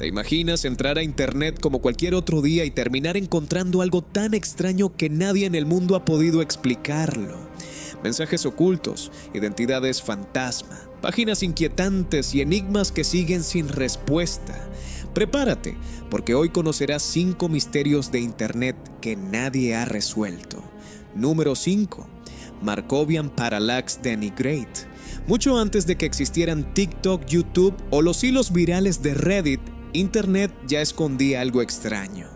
¿Te imaginas entrar a internet como cualquier otro día y terminar encontrando algo tan extraño que nadie en el mundo ha podido explicarlo? Mensajes ocultos, identidades fantasma, páginas inquietantes y enigmas que siguen sin respuesta. Prepárate, porque hoy conocerás 5 misterios de internet que nadie ha resuelto. Número 5. Markovian Parallax Denigrate. Mucho antes de que existieran TikTok, YouTube o los hilos virales de Reddit, Internet ya escondía algo extraño.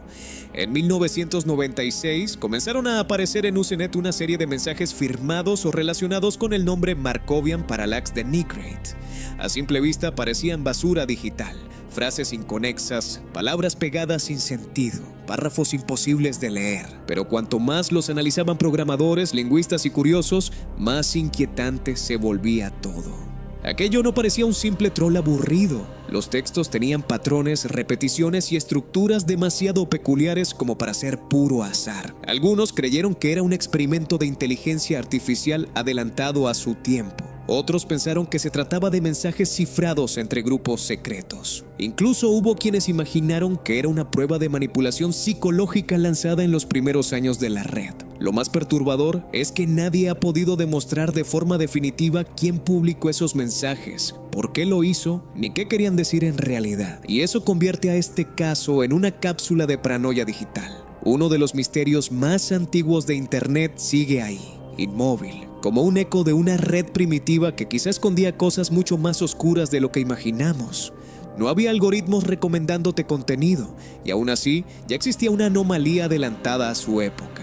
En 1996 comenzaron a aparecer en Usenet una serie de mensajes firmados o relacionados con el nombre Markovian Parallax Denigrate. A simple vista parecían basura digital, frases inconexas, palabras pegadas sin sentido, párrafos imposibles de leer. Pero cuanto más los analizaban programadores, lingüistas y curiosos, más inquietante se volvía todo. Aquello no parecía un simple troll aburrido. Los textos tenían patrones, repeticiones y estructuras demasiado peculiares como para ser puro azar. Algunos creyeron que era un experimento de inteligencia artificial adelantado a su tiempo. Otros pensaron que se trataba de mensajes cifrados entre grupos secretos. Incluso hubo quienes imaginaron que era una prueba de manipulación psicológica lanzada en los primeros años de la red. Lo más perturbador es que nadie ha podido demostrar de forma definitiva quién publicó esos mensajes, por qué lo hizo, ni qué querían decir en realidad. Y eso convierte a este caso en una cápsula de paranoia digital. Uno de los misterios más antiguos de Internet sigue ahí, inmóvil, como un eco de una red primitiva que quizá escondía cosas mucho más oscuras de lo que imaginamos. No había algoritmos recomendándote contenido, y aún así ya existía una anomalía adelantada a su época.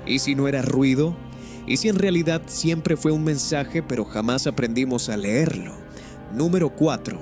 ¿Y si no era ruido? ¿Y si en realidad siempre fue un mensaje pero jamás aprendimos a leerlo? Número 4.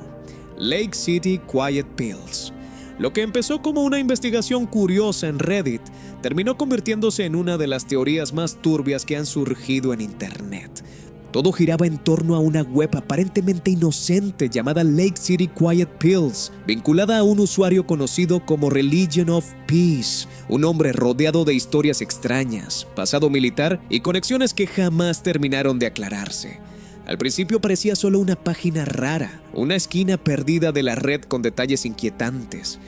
Lake City Quiet Pills. Lo que empezó como una investigación curiosa en Reddit terminó convirtiéndose en una de las teorías más turbias que han surgido en Internet. Todo giraba en torno a una web aparentemente inocente llamada Lake City Quiet Pills, vinculada a un usuario conocido como Religion of Peace, un hombre rodeado de historias extrañas, pasado militar y conexiones que jamás terminaron de aclararse. Al principio parecía solo una página rara, una esquina perdida de la red con detalles inquietantes.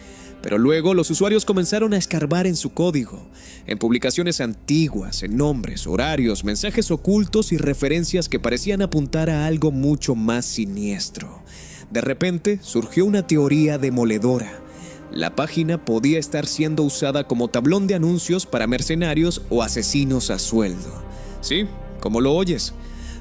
Pero luego los usuarios comenzaron a escarbar en su código, en publicaciones antiguas, en nombres, horarios, mensajes ocultos y referencias que parecían apuntar a algo mucho más siniestro. De repente surgió una teoría demoledora. La página podía estar siendo usada como tablón de anuncios para mercenarios o asesinos a sueldo. Sí, como lo oyes.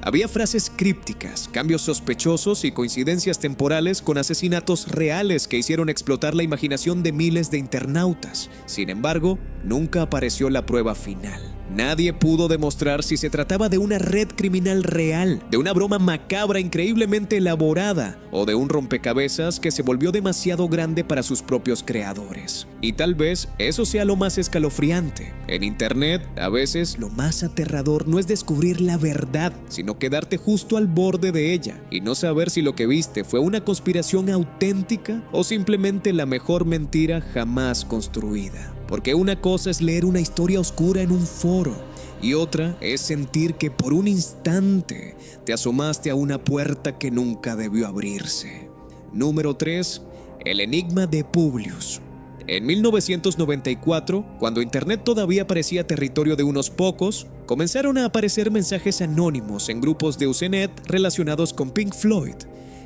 Había frases crípticas, cambios sospechosos y coincidencias temporales con asesinatos reales que hicieron explotar la imaginación de miles de internautas. Sin embargo, nunca apareció la prueba final. Nadie pudo demostrar si se trataba de una red criminal real, de una broma macabra increíblemente elaborada o de un rompecabezas que se volvió demasiado grande para sus propios creadores. Y tal vez eso sea lo más escalofriante. En Internet, a veces lo más aterrador no es descubrir la verdad, sino quedarte justo al borde de ella y no saber si lo que viste fue una conspiración auténtica o simplemente la mejor mentira jamás construida. Porque una cosa es leer una historia oscura en un foro y otra es sentir que por un instante te asomaste a una puerta que nunca debió abrirse. Número 3. El enigma de Publius. En 1994, cuando Internet todavía parecía territorio de unos pocos, comenzaron a aparecer mensajes anónimos en grupos de Usenet relacionados con Pink Floyd.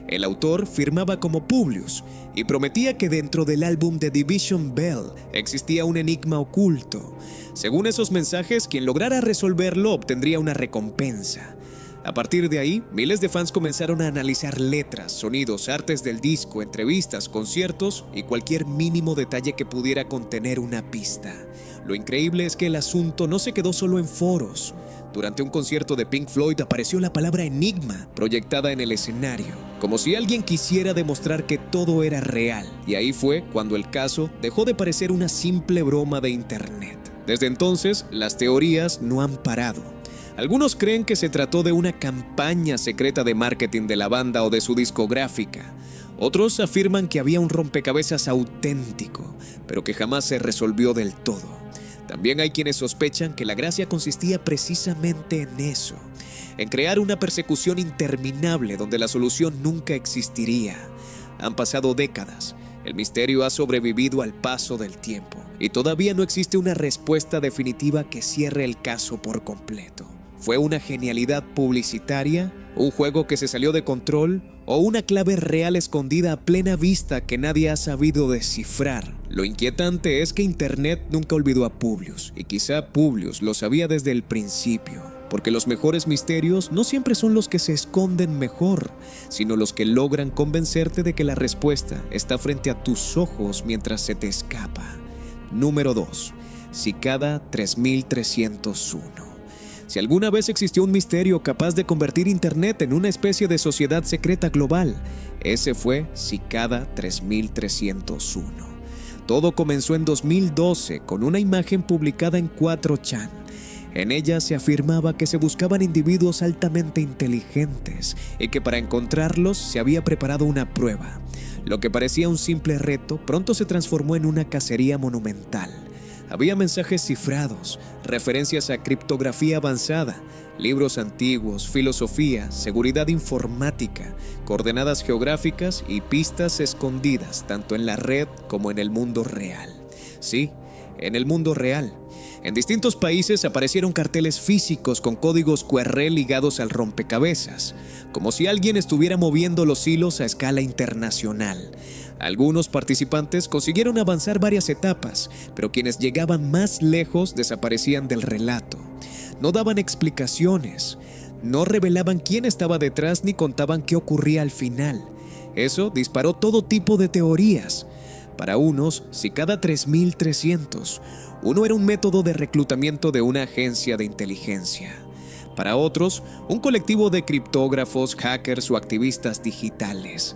El autor firmaba como Publius y prometía que dentro del álbum The Division Bell existía un enigma oculto. Según esos mensajes, quien lograra resolverlo obtendría una recompensa. A partir de ahí, miles de fans comenzaron a analizar letras, sonidos, artes del disco, entrevistas, conciertos y cualquier mínimo detalle que pudiera contener una pista. Lo increíble es que el asunto no se quedó solo en foros. Durante un concierto de Pink Floyd apareció la palabra enigma proyectada en el escenario, como si alguien quisiera demostrar que todo era real. Y ahí fue cuando el caso dejó de parecer una simple broma de Internet. Desde entonces, las teorías no han parado. Algunos creen que se trató de una campaña secreta de marketing de la banda o de su discográfica. Otros afirman que había un rompecabezas auténtico, pero que jamás se resolvió del todo. También hay quienes sospechan que la gracia consistía precisamente en eso, en crear una persecución interminable donde la solución nunca existiría. Han pasado décadas El misterio ha sobrevivido al paso del tiempo y todavía no existe una respuesta definitiva que cierre el caso por completo. ¿Fue una genialidad publicitaria, un juego que se salió de control o una clave real escondida a plena vista que nadie ha sabido descifrar? Lo inquietante es que Internet nunca olvidó a Publius, y quizá Publius lo sabía desde el principio, porque los mejores misterios no siempre son los que se esconden mejor, sino los que logran convencerte de que la respuesta está frente a tus ojos mientras se te escapa. Número 2. Cicada 3301. Si alguna vez existió un misterio capaz de convertir Internet en una especie de sociedad secreta global, ese fue Cicada 3301. Todo comenzó en 2012 con una imagen publicada en 4chan. En ella se afirmaba que se buscaban individuos altamente inteligentes y que para encontrarlos se había preparado una prueba. Lo que parecía un simple reto pronto se transformó en una cacería monumental. Había mensajes cifrados, referencias a criptografía avanzada, libros antiguos, filosofía, seguridad informática, coordenadas geográficas y pistas escondidas tanto en la red como en el mundo real. Sí, en el mundo real. En distintos países aparecieron carteles físicos con códigos QR ligados al rompecabezas, como si alguien estuviera moviendo los hilos a escala internacional. Algunos participantes consiguieron avanzar varias etapas, pero quienes llegaban más lejos desaparecían del relato. No daban explicaciones, no revelaban quién estaba detrás ni contaban qué ocurría al final. Eso disparó todo tipo de teorías. Para unos, Cicada 3300, uno era un método de reclutamiento de una agencia de inteligencia. Para otros, un colectivo de criptógrafos, hackers o activistas digitales.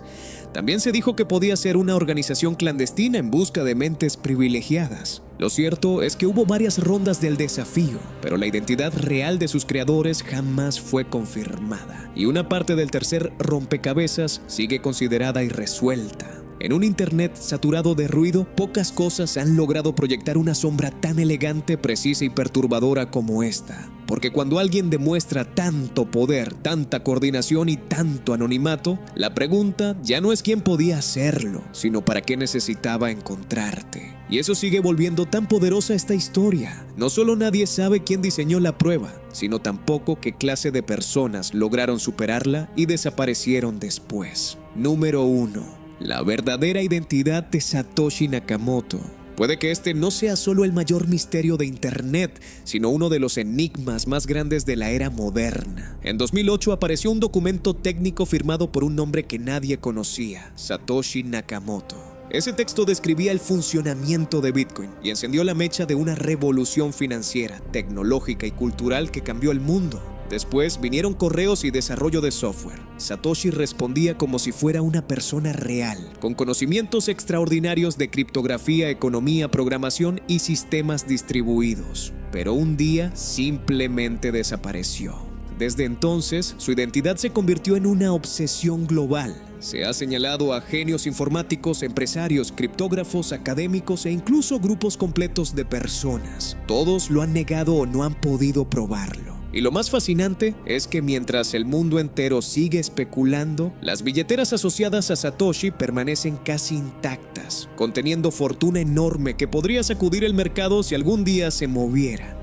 También se dijo que podía ser una organización clandestina en busca de mentes privilegiadas. Lo cierto es que hubo varias rondas del desafío, pero la identidad real de sus creadores jamás fue confirmada. Y una parte del tercer rompecabezas sigue considerada irresuelta. En un Internet saturado de ruido, pocas cosas han logrado proyectar una sombra tan elegante, precisa y perturbadora como esta. Porque cuando alguien demuestra tanto poder, tanta coordinación y tanto anonimato, la pregunta ya no es quién podía hacerlo, sino para qué necesitaba encontrarte. Y eso sigue volviendo tan poderosa esta historia. No solo nadie sabe quién diseñó la prueba, sino tampoco qué clase de personas lograron superarla y desaparecieron después. Número 1. La verdadera identidad de Satoshi Nakamoto. Puede que este no sea solo el mayor misterio de Internet, sino uno de los enigmas más grandes de la era moderna. En 2008 apareció un documento técnico firmado por un nombre que nadie conocía, Satoshi Nakamoto. Ese texto describía el funcionamiento de Bitcoin y encendió la mecha de una revolución financiera, tecnológica y cultural que cambió el mundo. Después vinieron correos y desarrollo de software. Satoshi respondía como si fuera una persona real, con conocimientos extraordinarios de criptografía, economía, programación y sistemas distribuidos. Pero un día simplemente desapareció. Desde entonces, su identidad se convirtió en una obsesión global. Se ha señalado a genios informáticos, empresarios, criptógrafos, académicos e incluso grupos completos de personas. Todos lo han negado o no han podido probarlo. Y lo más fascinante es que mientras el mundo entero sigue especulando, las billeteras asociadas a Satoshi permanecen casi intactas, conteniendo fortuna enorme que podría sacudir el mercado si algún día se moviera.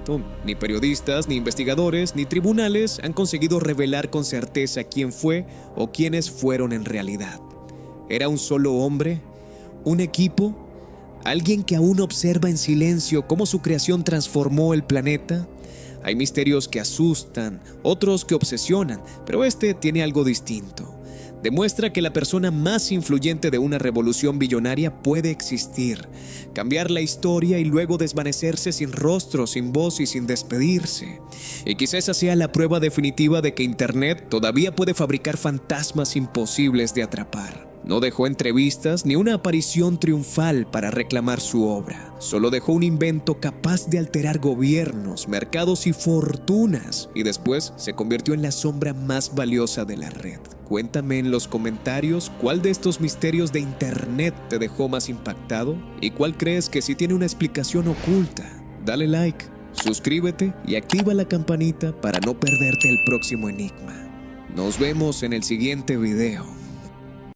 Ni periodistas, ni investigadores, ni tribunales han conseguido revelar con certeza quién fue o quiénes fueron en realidad. ¿Era un solo hombre? ¿Un equipo? ¿Alguien que aún observa en silencio cómo su creación transformó el planeta? Hay misterios que asustan, otros que obsesionan, pero este tiene algo distinto. Demuestra que la persona más influyente de una revolución billonaria puede existir, cambiar la historia y luego desvanecerse sin rostro, sin voz y sin despedirse. Y quizá esa sea la prueba definitiva de que Internet todavía puede fabricar fantasmas imposibles de atrapar. No dejó entrevistas ni una aparición triunfal para reclamar su obra. Solo dejó un invento capaz de alterar gobiernos, mercados y fortunas, y después se convirtió en la sombra más valiosa de la red. Cuéntame en los comentarios cuál de estos misterios de Internet te dejó más impactado y cuál crees que sí tiene una explicación oculta. Dale like, suscríbete y activa la campanita para no perderte el próximo enigma. Nos vemos en el siguiente video.